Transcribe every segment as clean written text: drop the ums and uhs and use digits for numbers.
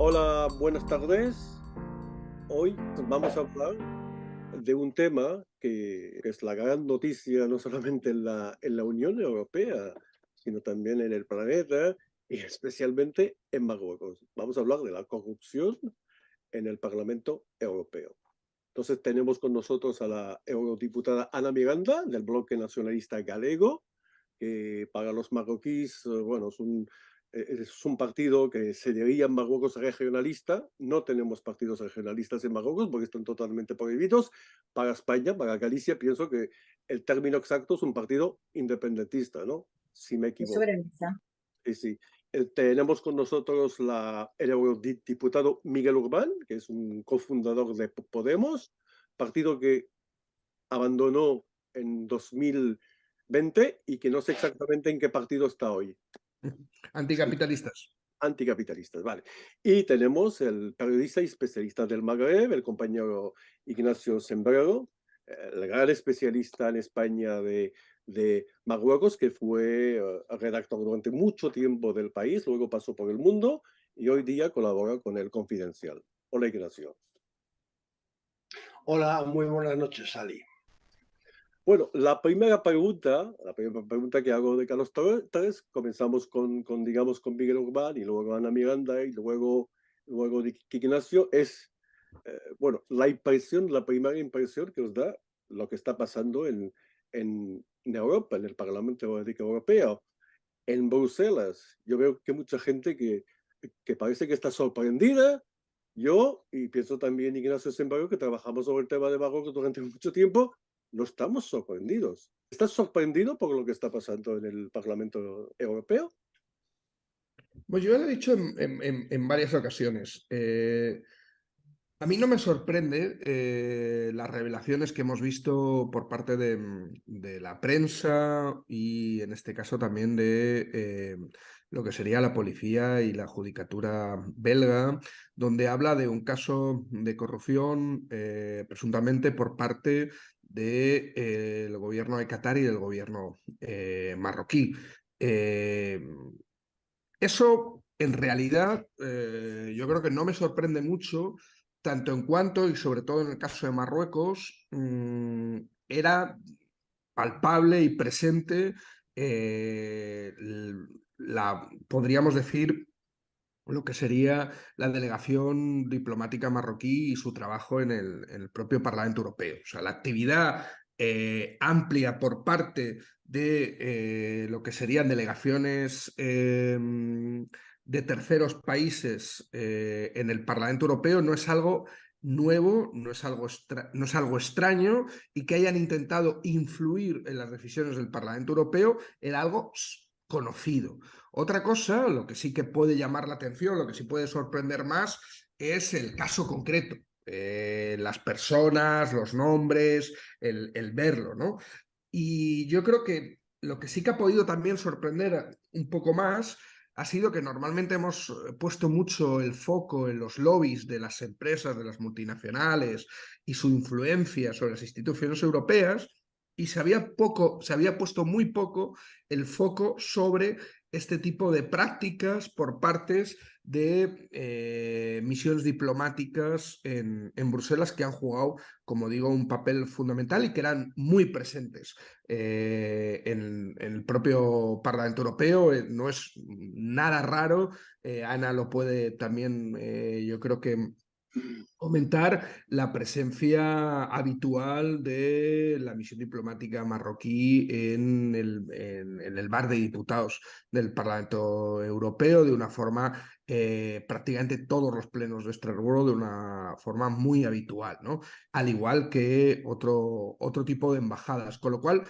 Hola, buenas tardes. Hoy vamos a hablar de un tema que es la gran noticia no solamente en la Unión Europea, sino también en el planeta y especialmente en Marruecos. Vamos a hablar de la corrupción en el Parlamento Europeo. Entonces tenemos con nosotros a la eurodiputada Ana Miranda del Bloque Nacionalista Galego, que para los marroquíes, bueno, es un partido que se diría en Marruecos regionalista. No tenemos partidos regionalistas en Marruecos porque están totalmente prohibidos. Para España, para Galicia, pienso que el término exacto es un partido independentista, ¿no? Si me Es equivoco. soberanista. Sí, sí. Tenemos con nosotros el eurodiputado Miguel Urbán, que es un cofundador de Podemos, partido que abandonó en 2020 y que no sé exactamente en qué partido está hoy. Sí, Anticapitalistas. anticapitalistas, vale. Y tenemos el periodista y especialista del Magreb, el compañero Ignacio Sembrero, el gran especialista en España de Marruecos, que fue redactor durante mucho tiempo del país, luego pasó por el mundo y hoy día colabora con el Confidencial. Hola, Ignacio. Hola, muy buenas noches, Ali. Bueno, la primera pregunta que hago de Carlos Torres, comenzamos digamos, con Miguel Urbán y luego Ana Miranda y luego de Quique Ignacio, es, bueno, la primera impresión que os da lo que está pasando en Europa, en el Parlamento Europeo, en Bruselas. Yo veo que mucha gente que parece que está sorprendida. Yo, y pienso también Ignacio Sembrero, que trabajamos sobre el tema de Marruecos durante mucho tiempo, no estamos sorprendidos. ¿Estás sorprendido por lo que está pasando en el Parlamento Europeo? Pues yo lo he dicho en varias ocasiones. A mí no me sorprende las revelaciones que hemos visto por parte de la prensa y en este caso también de lo que sería la policía y la judicatura belga, donde habla de un caso de corrupción presuntamente por parte del gobierno de Qatar y del gobierno marroquí. Eh, Eso, en realidad, yo creo que no me sorprende mucho, tanto en cuanto, y sobre todo en el caso de Marruecos, era palpable y presente podríamos decir, lo que sería la delegación diplomática marroquí y su trabajo en el propio Parlamento Europeo. O sea, la actividad amplia por parte de lo que serían delegaciones de terceros países en el Parlamento Europeo no es algo nuevo, no es algo extraño, y que hayan intentado influir en las decisiones del Parlamento Europeo era algo conocido. Otra cosa, lo que sí que puede llamar la atención, lo que sí puede sorprender más, es el caso concreto. Las personas, los nombres, el verlo, ¿no? Y yo creo que lo que sí que ha podido también sorprender un poco más ha sido que normalmente hemos puesto mucho el foco en los lobbies de las empresas, de las multinacionales y su influencia sobre las instituciones europeas, y se había puesto muy poco el foco sobre este tipo de prácticas por partes de misiones diplomáticas en Bruselas, que han jugado, como digo, un papel fundamental y que eran muy presentes en el propio Parlamento Europeo. No es nada raro. Ana lo puede también, yo creo que aumentar la presencia habitual de la misión diplomática marroquí en el bar de diputados del Parlamento Europeo, de una forma prácticamente todos los plenos de Estrasburgo, de una forma muy habitual, ¿no? Al igual que otro tipo de embajadas, con lo cual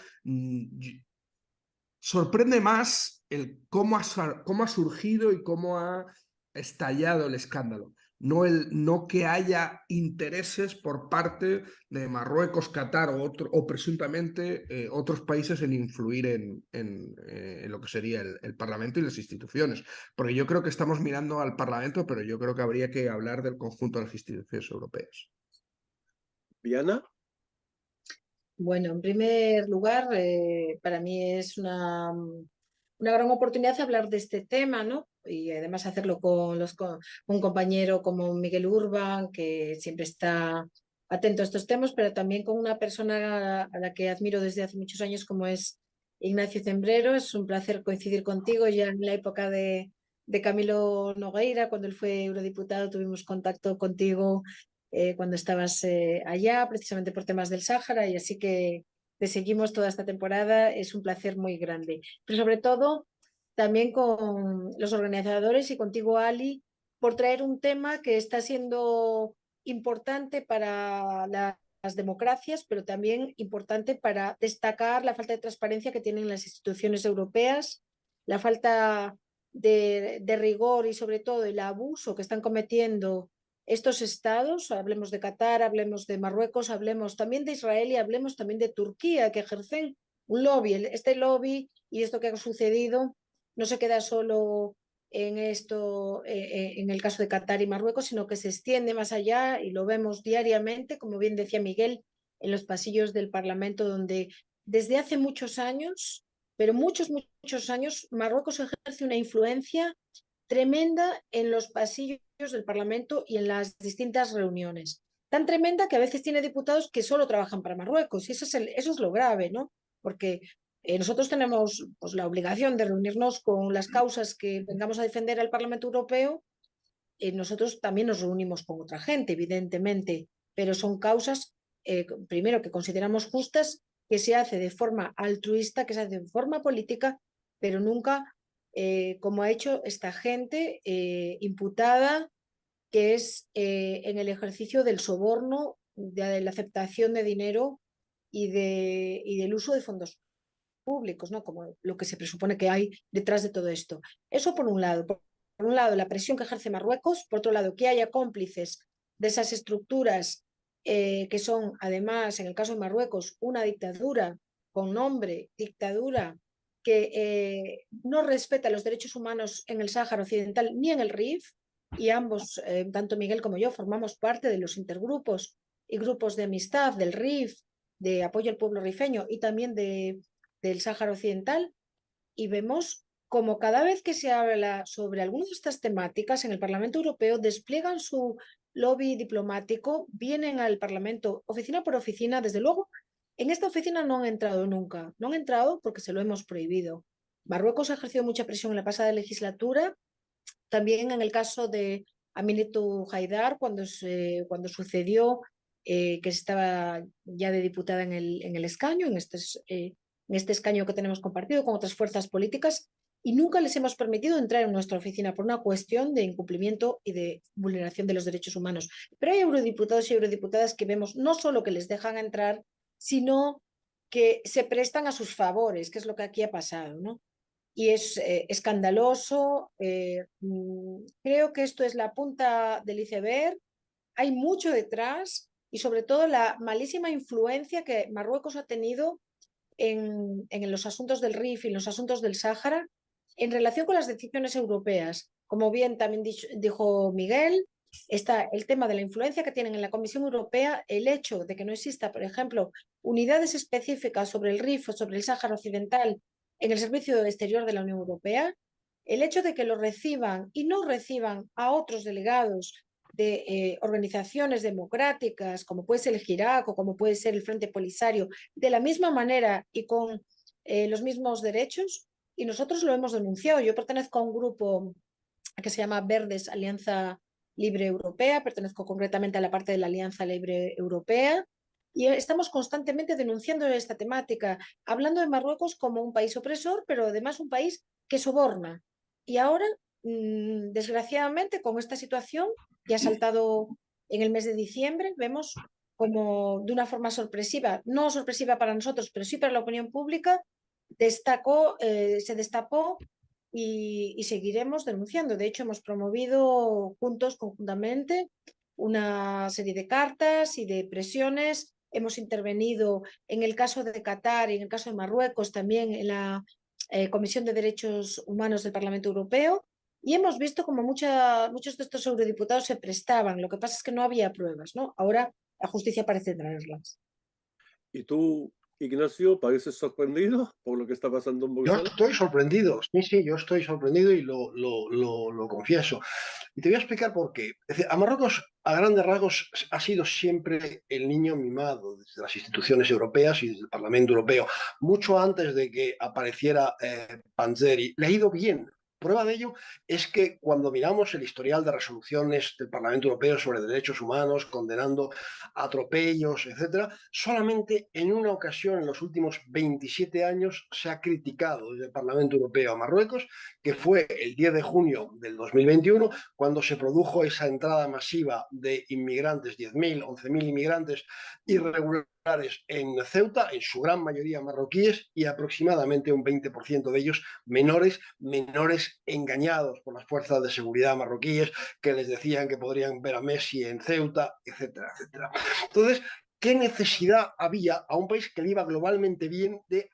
sorprende más el cómo ha surgido y cómo ha estallado el escándalo. No que haya intereses por parte de Marruecos, Qatar o presuntamente otros países en influir en lo que sería el Parlamento y las instituciones. Porque yo creo que estamos mirando al Parlamento, pero yo creo que habría que hablar del conjunto de las instituciones europeas. Diana, Bueno, en primer lugar, para mí es una gran oportunidad hablar de este tema, ¿no? y además hacerlo con un compañero como Miguel Urban, que siempre está atento a estos temas, pero también con una persona a la que admiro desde hace muchos años como es Ignacio Zembrero. Es un placer coincidir contigo ya en la época de Camilo Nogueira, cuando él fue eurodiputado, tuvimos contacto contigo cuando estabas allá, precisamente por temas del Sáhara, y así que te seguimos toda esta temporada. Es un placer muy grande. Pero sobre todo, también con los organizadores y contigo, Ali, por traer un tema que está siendo importante para las democracias, pero también importante para destacar la falta de transparencia que tienen las instituciones europeas, la falta de rigor y sobre todo el abuso que están cometiendo estos estados. Hablemos de Qatar, hablemos de Marruecos, hablemos también de Israel y hablemos también de Turquía, que ejercen un lobby. Este lobby y esto que ha sucedido no se queda solo en esto, en el caso de Qatar y Marruecos, sino que se extiende más allá y lo vemos diariamente, como bien decía Miguel, en los pasillos del Parlamento, donde desde hace muchos años, pero muchos años, Marruecos ejerce una influencia tremenda en los pasillos del Parlamento y en las distintas reuniones. Tan tremenda que a veces tiene diputados que solo trabajan para Marruecos, y eso es lo grave, ¿no? Porque nosotros tenemos pues, la obligación de reunirnos con las causas que vengamos a defender al Parlamento Europeo. Nosotros también nos reunimos con otra gente, evidentemente, pero son causas, primero, que consideramos justas, que se hace de forma altruista, que se hace de forma política, pero nunca como ha hecho esta gente imputada, que es en el ejercicio del soborno, de la aceptación de dinero y del uso de fondos públicos, ¿no? Como lo que se presupone que hay detrás de todo esto. Eso por un lado. Por un lado, la presión que ejerce Marruecos, por otro lado, que haya cómplices de esas estructuras que son, además, en el caso de Marruecos, una dictadura con nombre, dictadura que no respeta los derechos humanos en el Sáhara Occidental ni en el Rif, y ambos, tanto Miguel como yo, formamos parte de los intergrupos y grupos de amistad del Rif, de apoyo al pueblo rifeño y también del Sáhara Occidental, y vemos como cada vez que se habla sobre algunas de estas temáticas en el Parlamento Europeo despliegan su lobby diplomático, vienen al Parlamento oficina por oficina. Desde luego, en esta oficina no han entrado nunca, no han entrado porque se lo hemos prohibido. Marruecos ha ejercido mucha presión en la pasada legislatura, también en el caso de Aminatu Haidar, cuando sucedió que estaba ya de diputada en el escaño, en este escaño que tenemos compartido con otras fuerzas políticas, y nunca les hemos permitido entrar en nuestra oficina por una cuestión de incumplimiento y de vulneración de los derechos humanos. Pero hay eurodiputados y eurodiputadas que vemos no solo que les dejan entrar, sino que se prestan a sus favores, que es lo que aquí ha pasado, ¿no? Y es escandaloso. Creo que esto es la punta del iceberg. Hay mucho detrás y sobre todo la malísima influencia que Marruecos ha tenido en los asuntos del Rif y en los asuntos del Sáhara en relación con las decisiones europeas. Como bien también dijo Miguel, está el tema de la influencia que tienen en la Comisión Europea, el hecho de que no exista, por ejemplo, unidades específicas sobre el Rif o sobre el Sáhara Occidental en el Servicio Exterior de la Unión Europea, el hecho de que lo reciban y no reciban a otros delegados de organizaciones democráticas, como puede ser el Girac o como puede ser el Frente Polisario, de la misma manera y con los mismos derechos, y nosotros lo hemos denunciado. Yo pertenezco a un grupo que se llama Verdes Alianza Libre Europea, pertenezco concretamente a la parte de la Alianza Libre Europea, y estamos constantemente denunciando esta temática, hablando de Marruecos como un país opresor, pero además un país que soborna. Y ahora, desgraciadamente, con esta situación que ha saltado en el mes de diciembre, vemos como de una forma sorpresiva, no sorpresiva para nosotros, pero sí para la opinión pública, se destapó y seguiremos denunciando. De hecho, hemos promovido conjuntamente, una serie de cartas y de presiones. Hemos intervenido en el caso de Qatar y en el caso de Marruecos, también en la Comisión de Derechos Humanos del Parlamento Europeo, y hemos visto como muchos de estos eurodiputados se prestaban. Lo que pasa es que no había pruebas, ¿no? Ahora la justicia parece traerlas. Y tú, Ignacio, ¿pareces sorprendido por lo que está pasando en Yo Bruselas? estoy sorprendido, sí, yo estoy sorprendido y lo confieso. Y te voy a explicar por qué. Es decir, a Marruecos, a grandes rasgos, ha sido siempre el niño mimado desde las instituciones europeas y desde el Parlamento Europeo. Mucho antes de que apareciera Panzeri, le ha ido bien. Prueba de ello es que cuando miramos el historial de resoluciones del Parlamento Europeo sobre derechos humanos, condenando atropellos, etcétera, solamente en una ocasión en los últimos 27 años se ha criticado desde el Parlamento Europeo a Marruecos, que fue el 10 de junio del 2021, cuando se produjo esa entrada masiva de inmigrantes, 10.000, 11.000 inmigrantes irregulares en Ceuta, en su gran mayoría marroquíes y aproximadamente un 20% de ellos menores engañados por las fuerzas de seguridad marroquíes que les decían que podrían ver a Messi en Ceuta, etcétera, etcétera. Entonces, ¿qué necesidad había a un país que le iba globalmente bien de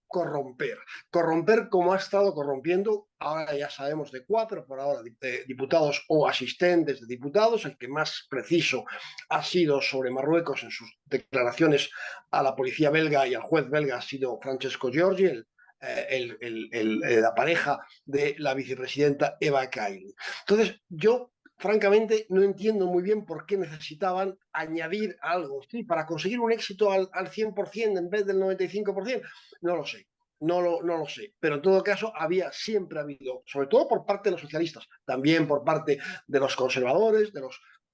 corromper? Corromper como ha estado corrompiendo, ahora ya sabemos de 4 por ahora, diputados o asistentes de diputados. El que más preciso ha sido sobre Marruecos en sus declaraciones a la policía belga y al juez belga ha sido Francesco Giorgi, la pareja de la vicepresidenta Eva Kaili. Entonces, yo francamente no entiendo muy bien por qué necesitaban añadir algo, ¿sí? Para conseguir un éxito al 100% en vez del 95%, no lo sé. No lo sé, pero en todo caso siempre ha habido, sobre todo por parte de los socialistas, también por parte de los conservadores,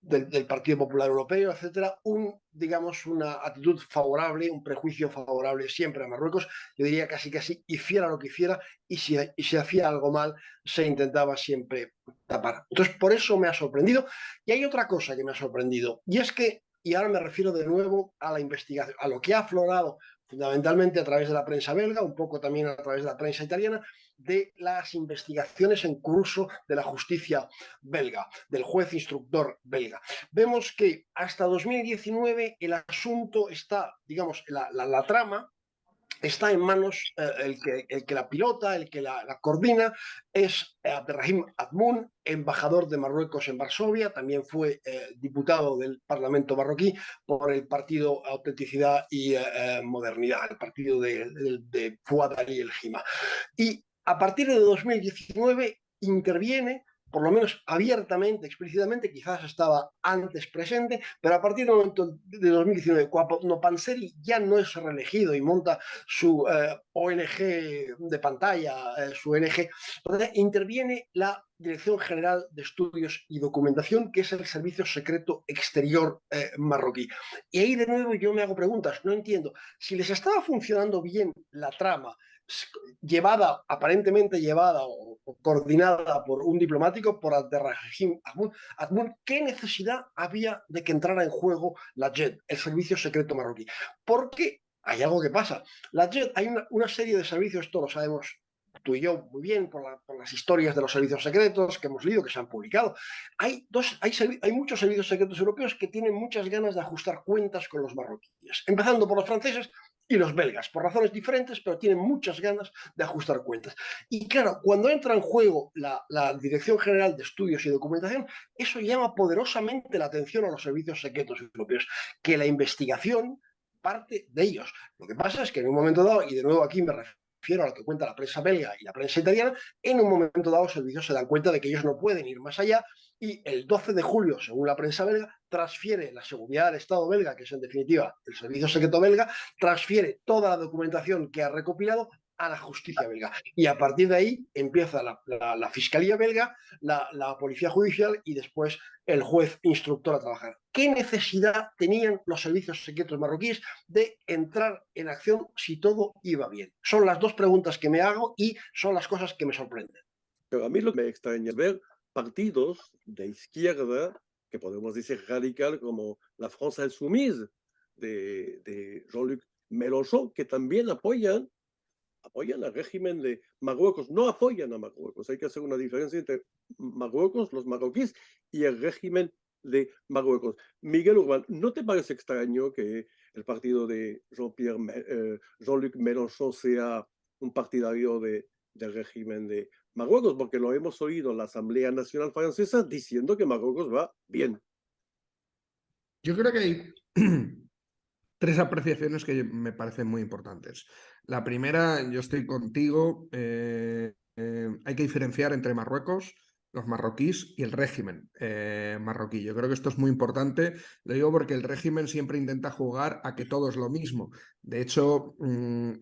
del Partido Popular Europeo, etcétera, digamos, una actitud favorable, un prejuicio favorable siempre a Marruecos, yo diría casi, hiciera lo que hiciera, y si hacía algo mal, se intentaba siempre tapar. Entonces, por eso me ha sorprendido. Y hay otra cosa que me ha sorprendido, y es que, y ahora me refiero de nuevo a la investigación, a lo que ha aflorado fundamentalmente a través de la prensa belga, un poco también a través de la prensa italiana, de las investigaciones en curso de la justicia belga, del juez instructor belga. Vemos que hasta 2019 el asunto está, digamos, la trama está en manos, el que la pilota, el que la coordina, es Abderrahim Admoun, embajador de Marruecos en Varsovia, también fue diputado del Parlamento marroquí por el partido Autenticidad y Modernidad, el partido de Fouad Ali El Hima. Y a partir de 2019 interviene, por lo menos abiertamente, explícitamente, quizás estaba antes presente, pero a partir del momento de 2019, cuando Panseri ya no es reelegido y monta su ONG de pantalla, su ONG, interviene la Dirección General de Estudios y Documentación, que es el Servicio Secreto Exterior marroquí. Y ahí de nuevo yo me hago preguntas, no entiendo, si les estaba funcionando bien la trama, aparentemente llevada o coordinada por un diplomático, por Abderrahim Admoun, ¿qué necesidad había de que entrara en juego la JED, el servicio secreto marroquí? Porque hay algo que pasa. La JED, hay una serie de servicios, esto lo sabemos tú y yo muy bien por las historias de los servicios secretos que hemos leído, que se han publicado. Hay muchos servicios secretos europeos que tienen muchas ganas de ajustar cuentas con los marroquíes, empezando por los franceses y los belgas, por razones diferentes, pero tienen muchas ganas de ajustar cuentas. Y claro, cuando entra en juego la Dirección General de Estudios y Documentación, eso llama poderosamente la atención a los servicios secretos europeos, que la investigación parte de ellos. Lo que pasa es que en un momento dado, y de nuevo aquí me refiero a lo que cuenta la prensa belga y la prensa italiana, en un momento dado los servicios se dan cuenta de que ellos no pueden ir más allá, y el 12 de julio, según la prensa belga, transfiere la seguridad del Estado belga, que es en definitiva el servicio secreto belga, transfiere toda la documentación que ha recopilado a la justicia belga. Y a partir de ahí empieza la Fiscalía belga, la Policía Judicial y después el juez instructor a trabajar. ¿Qué necesidad tenían los servicios secretos marroquíes de entrar en acción si todo iba bien? Son las dos preguntas que me hago y son las cosas que me sorprenden. Pero a mí lo que me extraña es ver partidos de izquierda, que podemos decir radical, como la France Insoumise de Jean-Luc Mélenchon, que también apoyan al régimen de Marruecos, no apoyan a Marruecos. Hay que hacer una diferencia entre Marruecos, los marroquíes, y el régimen de Marruecos. Miguel Urbán, ¿no te parece extraño que el partido de Jean-Luc Mélenchon sea un partidario del régimen de Marruecos? Porque lo hemos oído en la Asamblea Nacional Francesa diciendo que Marruecos va bien. Yo creo que hay tres apreciaciones que me parecen muy importantes. La primera, yo estoy contigo, hay que diferenciar entre Marruecos, los marroquíes y el régimen marroquí. Yo creo que esto es muy importante, lo digo porque el régimen siempre intenta jugar a que todo es lo mismo. De hecho,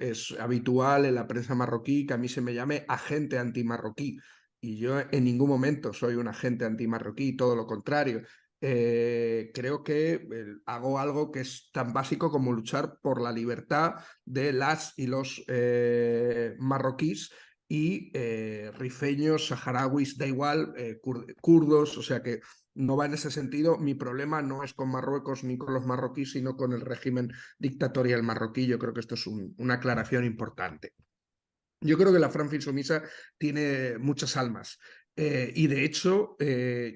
es habitual en la prensa marroquí que a mí se me llame agente antimarroquí. Y yo en ningún momento soy un agente antimarroquí, todo lo contrario. Creo que hago algo que es tan básico como luchar por la libertad de las y los marroquíes y rifeños, saharauis, da igual, kurdos, o sea que no va en ese sentido. Mi problema no es con Marruecos ni con los marroquíes, sino con el régimen dictatorial marroquí. Yo creo que esto es una aclaración importante. Yo creo que la Francia insumisa tiene muchas almas. Y de hecho,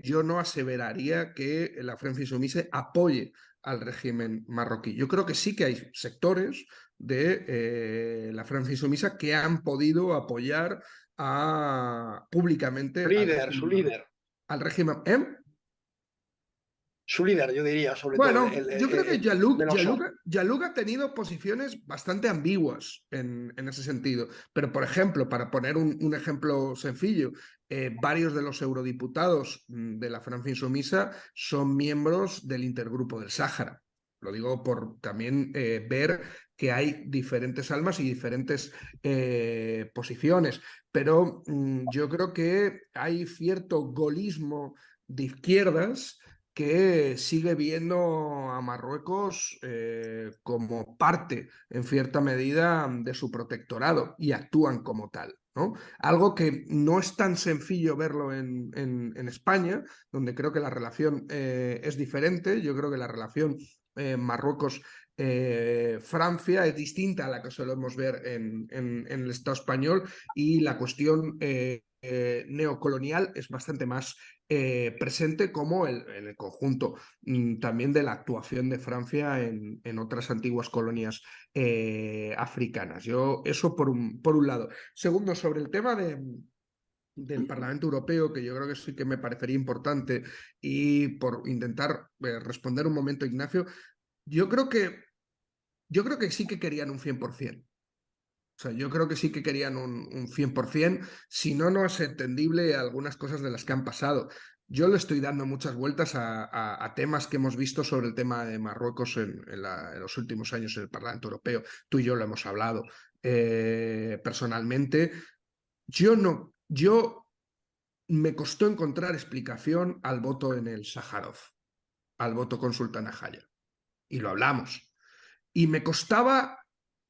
yo no aseveraría que la Francia insumisa apoye al régimen marroquí. Yo creo que sí que hay sectores de la Francia insumisa que han podido apoyar públicamente Su líder. al régimen. ¿Eh? Su líder, yo diría, sobre todo, Bueno, yo creo que Mélenchon. Yalouk ha tenido posiciones bastante ambiguas en ese sentido. Pero, por ejemplo, para poner un ejemplo sencillo, varios de los eurodiputados de la Francia Insumisa son miembros del Intergrupo del Sáhara. Lo digo por también ver que hay diferentes almas y diferentes posiciones. Pero yo creo que hay cierto golismo de izquierdas que sigue viendo a Marruecos como parte, en cierta medida, de su protectorado y actúan como tal, ¿no? Algo que no es tan sencillo verlo en España, donde creo que la relación es diferente. Yo creo que la relación Marruecos-Francia es distinta a la que solemos ver en el Estado español, y la cuestión neocolonial es bastante más presente como en el conjunto también de la actuación de Francia en otras antiguas colonias africanas. Yo, eso por un lado. Segundo, sobre el tema del Parlamento Europeo, que yo creo que sí que me parecería importante, y por intentar responder un momento, Ignacio, yo creo que sí que querían un 100%. O sea, yo creo que sí que querían un 100%, si no, no es entendible algunas cosas de las que han pasado. Yo le estoy dando muchas vueltas a temas que hemos visto sobre el tema de Marruecos en los últimos años en el Parlamento Europeo. Tú y yo lo hemos hablado. Personalmente, yo me costó encontrar explicación al voto en el Sájarov, al voto con Sultana Jaya. Y lo hablamos. Y me costaba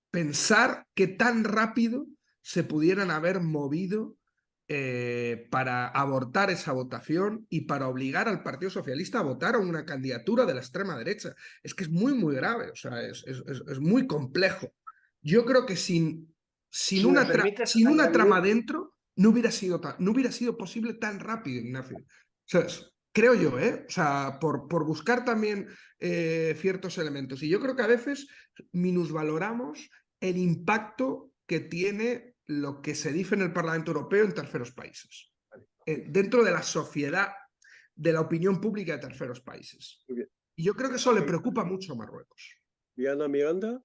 pensar que tan rápido se pudieran haber movido para abortar esa votación y para obligar al Partido Socialista a votar a una candidatura de la extrema derecha. Es que es muy, muy grave, o sea, es muy complejo. Yo creo que Si me permites sin una añadir, trama dentro no hubiera sido posible tan rápido, Ignacio. O sea, creo yo, ¿eh? O sea, por buscar también ciertos elementos. Y yo creo que a veces minusvaloramos el impacto que tiene lo que se dice en el Parlamento Europeo en terceros países, dentro de la sociedad, de la opinión pública de terceros países. Muy bien. Y yo creo que eso le preocupa mucho a Marruecos. Diana Miranda.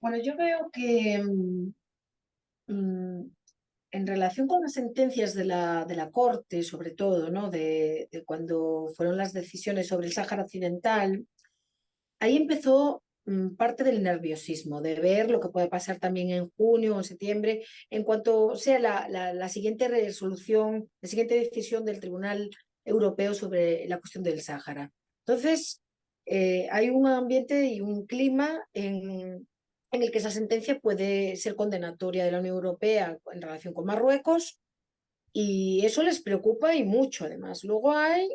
Bueno, yo veo que en relación con las sentencias de la Corte, sobre todo, ¿no? de cuando fueron las decisiones sobre el Sáhara Occidental, ahí empezó parte del nerviosismo, de ver lo que puede pasar también en junio o en septiembre, en cuanto sea la siguiente resolución, la siguiente decisión del Tribunal Europeo sobre la cuestión del Sáhara. Entonces, hay un ambiente y un clima en el que esa sentencia puede ser condenatoria de la Unión Europea en relación con Marruecos, y eso les preocupa y mucho, además. Luego hay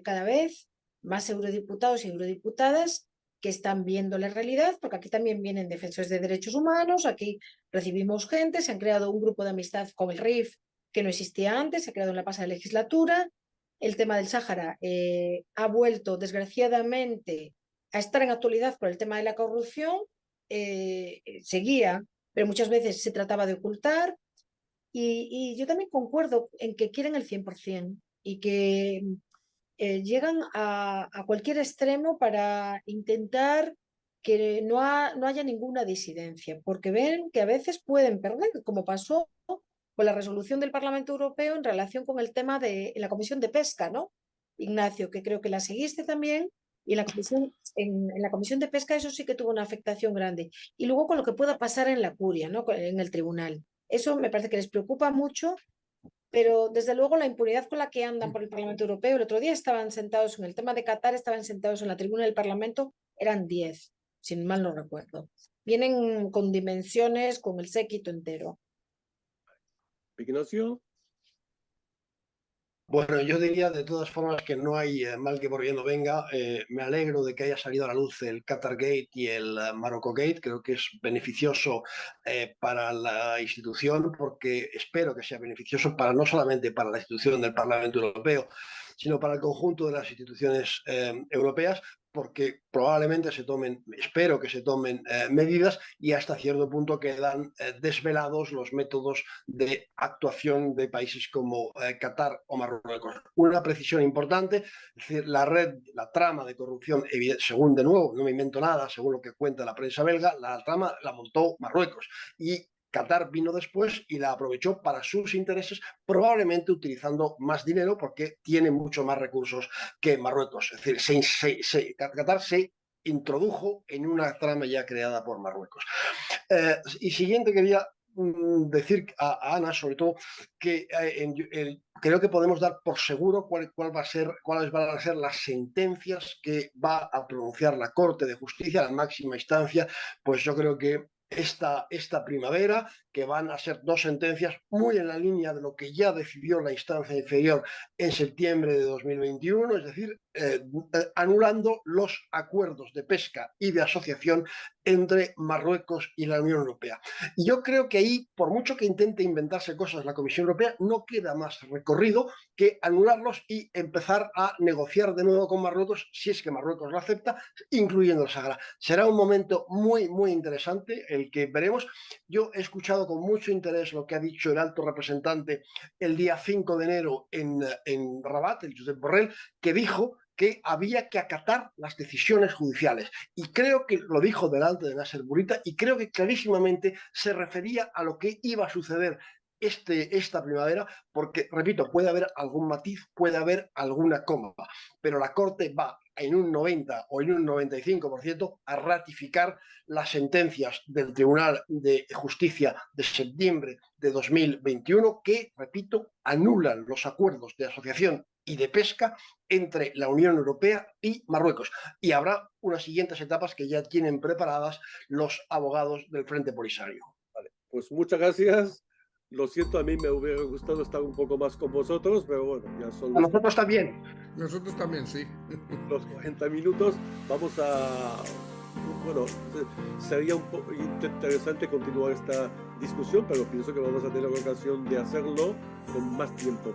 cada vez más eurodiputados y eurodiputadas que están viendo la realidad, porque aquí también vienen defensores de derechos humanos, aquí recibimos gente, se han creado un grupo de amistad con el RIF que no existía antes, se ha creado en la pasada legislatura. El tema del Sáhara ha vuelto, desgraciadamente, a estar en actualidad por el tema de la corrupción. Seguía, pero muchas veces se trataba de ocultar. Y yo también concuerdo en que quieren el 100% y que llegan a cualquier extremo para intentar que no haya ninguna disidencia, porque ven que a veces pueden perder, como pasó con la resolución del Parlamento Europeo en relación con el tema de la Comisión de Pesca, ¿no? Ignacio, que creo que la seguiste también, y en la Comisión de Pesca eso sí que tuvo una afectación grande. Y luego con lo que pueda pasar en la curia, ¿no? En el tribunal. Eso me parece que les preocupa mucho, pero desde luego la impunidad con la que andan por el Parlamento Europeo, el otro día estaban sentados en el tema de Qatar, estaban sentados en la tribuna del Parlamento, eran 10, sin mal no recuerdo. Vienen con dimensiones, con el séquito entero. Ignacio. Bueno, yo diría de todas formas que no hay mal que por bien no venga. Me alegro de que haya salido a la luz el Qatar Gate y el Morocco Gate. Creo que es beneficioso para la institución, porque espero que sea beneficioso para no solamente para la institución del Parlamento Europeo, sino para el conjunto de las instituciones europeas, porque probablemente se tomen, espero que se tomen medidas, y hasta cierto punto quedan desvelados los métodos de actuación de países como Qatar o Marruecos. Una precisión importante, es decir, la trama de corrupción, según, de nuevo, no me invento nada, según lo que cuenta la prensa belga, la trama la montó Marruecos, y Qatar vino después y la aprovechó para sus intereses, probablemente utilizando más dinero porque tiene mucho más recursos que Marruecos. Es decir, Qatar se introdujo en una trama ya creada por Marruecos. Y siguiente, quería decir a Ana, sobre todo, que creo que podemos dar por seguro cuáles van a ser las sentencias que va a pronunciar la Corte de Justicia, la máxima instancia. Pues yo creo que esta primavera, que van a ser 2 sentencias muy en la línea de lo que ya decidió la instancia inferior en septiembre de 2021, es decir, anulando los acuerdos de pesca y de asociación entre Marruecos y la Unión Europea. Y yo creo que ahí, por mucho que intente inventarse cosas la Comisión Europea, no queda más recorrido que anularlos y empezar a negociar de nuevo con Marruecos, si es que Marruecos lo acepta, incluyendo el Sahara. Será un momento muy, muy interesante el que veremos. Yo he escuchado con mucho interés lo que ha dicho el alto representante el día 5 de enero en Rabat, el Josep Borrell, que dijo que había que acatar las decisiones judiciales. Y creo que lo dijo delante de Nasser Bourita, y creo que clarísimamente se refería a lo que iba a suceder esta primavera, porque, repito, puede haber algún matiz, puede haber alguna coma, pero la Corte va en un 90 o en un 95% a ratificar las sentencias del Tribunal de Justicia de septiembre de 2021 que, repito, anulan los acuerdos de asociación y de pesca entre la Unión Europea y Marruecos. Y habrá unas siguientes etapas que ya tienen preparadas los abogados del Frente Polisario. Vale, pues muchas gracias. Lo siento, a mí me hubiera gustado estar un poco más con vosotros, pero bueno, ya son A nosotros también. Nosotros también, sí. los 40 minutos. Vamos a... Bueno, sería un poco interesante continuar esta discusión, pero pienso que vamos a tener ocasión de hacerlo con más tiempo.